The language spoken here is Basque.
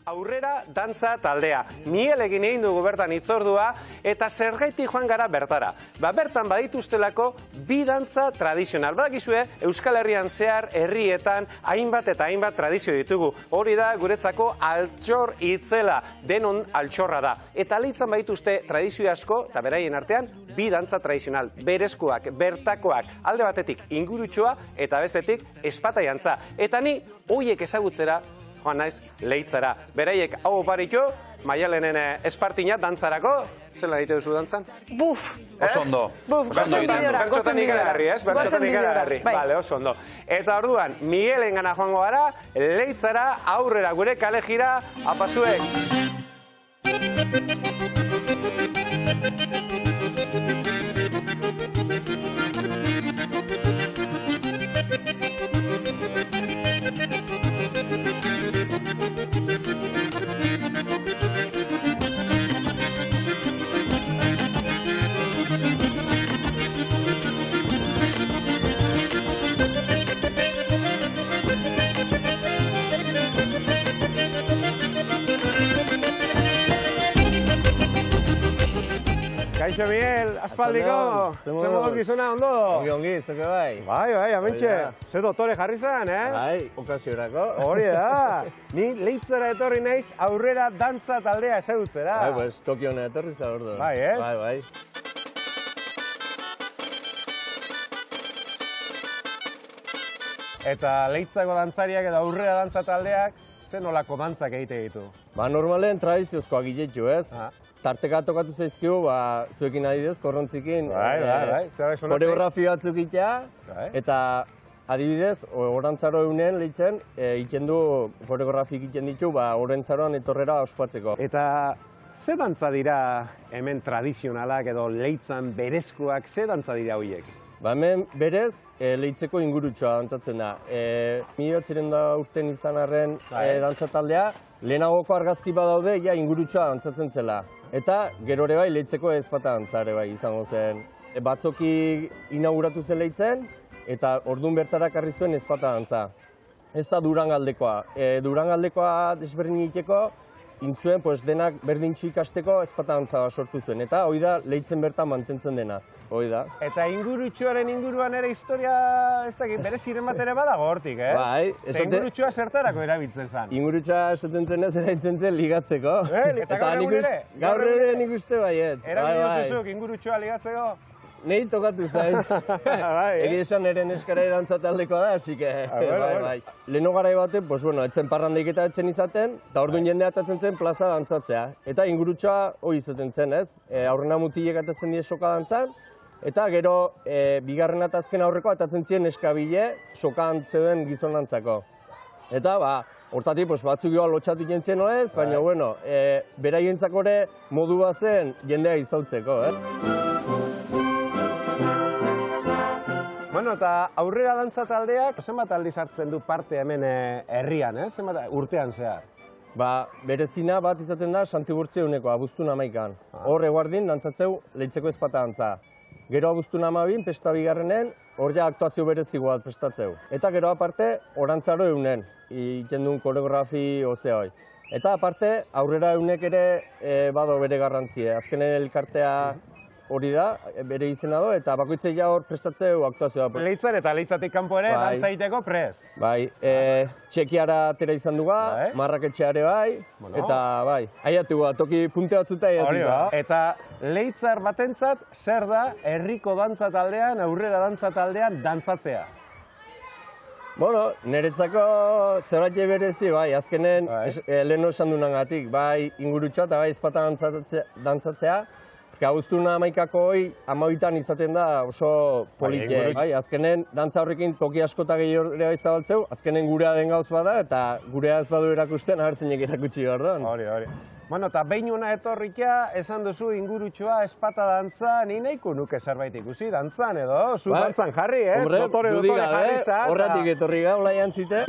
Aurrera dantza taldea. Miguel egin dugu bertan hitzordua eta zergaitik joan gara bertara. Bertan badituztelako bi dantza tradizional. Badakizue Euskal Herrian zehar herrietan hainbat eta hainbat tradizio ditugu. Hori da guretzako altxor itzela, denon altxorra da. Eta leitzan badituzte tradizio asko eta beraien artean bi dantza tradizional. Berezkoak, bertakoak, alde batetik ingurutxoa eta bestetik espataiantza. Eta ni hoiek ezagutzera joan naiz Leitzara. Beraiek hau oparitu, Maialenen espartina dantzarako. Zela egite duzu dantzan? Buf! Oso ondo. Bertxotan ikaragarri, ez? Bertxotan ikaragarri. Bale, oso ondo. Eta orduan, Miguelen gana joango gara, Leitzara, aurrera gure kale jira, apasuek. Kaixo, Miguel, aspaldiko, zemogo gizona ondo? Ongi, zuke bai. Bai, amentxe, ze dotore jarri zen, eh? Bai, okaziorako. Hori da, ni Leitzara etorri naiz aurrera dantza taldea ezagutzera. Bai, pues Tokiona etorri za ordu. Bai, ez? Bai. Eta Leitzako dantzariak eta aurrera dantza taldeak, ze nolako dantzak egite ditu? Normalen tradiziozkoak giletu, ez? Tarteka tokatu zaizkigu, zuekin adidez, korrontzikin. Bai. Koreografia batzuk itea, eta adibidez, orantzaro eunen leitzen, egiten du, koreografik egiten ditu, orantzaroan etorrera ospatzeko. Eta ze dantza dira hemen tradizionalak edo Leitzan berezkoak, ze dantza dira horiek? Hemen berez, Leitzeko ingurutxoa dantzatzen da. 1900 urten izan arren dantza taldea, lehenagoko argazki badaude, ja ingurutxoa dantzatzen zela. Eta gero ere bai Leitzeko ezpata dantza ere bai izango zen. Batzoki inauguratu zen Leitzen, eta ordun bertara karri zuen ezpata dantza. Ez da Durangaldekoa. Durangaldekoa desberdin egiteko, intzuen denak berdintxu ikasteko ezpata dantza sortu zuen. Eta hori da Leitzen bertan mantentzen dena. Hori da. Eta ingurutxoaren inguruan ere historia, ez dakit, bere ziren bat ere badago hortik, eh? Bai. Ingurutxoa zertarako erabiltzen zen? Ingurutxoa esaten zenez erabiltzen zen ligatzeko. Eta gaur egun ere? Gaur ere nik uste baietz. Erabiltzen zuzuk ingurutxoa ligatzeko? Nei tokatu zain. Egi esan ere neskara erantza taldekoa da, así que... Bai. Leheno garai baten, etzen parrandeik eta etzen izaten, eta orduan jendea atatzen zen plaza dantzatzea. Eta ingurutxoa hori izaten zen, ez? Aurrena mutilek atatzen die soka dantzan, eta gero bigarren eta azken aurreko atatzen ziren neskabile soka antzeuden gizonantzako. Eta, hortatik batzuk joa lotxatu jentzen ez, baina, beraientzako ere modu bat zen jendea izautzeko, Eta aurrera dantza taldeak, zenbat aldiz hartzen du parte hemen herrian, zenbat urtean zehar? Berezina bat izaten da Santiburtzi eguneko, abuztun 11an. Hor eguardin dantzatzeu Leitzeko ezpata dantza. Gero abuztun 12, pesta bigarrenen, hor ja aktuazio berezigo bat prestatzeu. Eta gero aparte, orantzaro eunen, egiten duen koreografi ozea hoi. Eta aparte, aurrera eunek ere bado bere garrantzie. Azkenen elkartea hori da, bere izena do, eta bakoitzei ja hor prestatzeu aktuazioa. Leitzan eta Leitzatik kanpo ere, dantza egiteko prest? Bai, Txekiara atera izan duga, Marraketxeare bai, eta bai, aiatu toki punte batzuta aiatu da. Eta Leitzar batentzat, zer da herriko dantza taldean, aurrera dantza taldean dantzatzea? Niretzako zerbait berezi, bai, azkenen leheno esan dunagatik, bai ingurutxoa eta bai ezpata dantzatzea, abuztun 11ako hoi, 12an izaten da oso politia. Azkenen, dantza horrekin toki askota gehiago zabaltzeu, azkenen gurea den gauz bada, eta gurea ez badu erakusten, agertzenek erakutsi behar da. Hori. Eta behin una etorrikia, esan duzu ingurutxoa, espata dantza, ni nahiko nuke zerbait ikusi, dantzan edo, zu dantzan jarri, dotore jarri za. Horretik etorri gau, laian zite.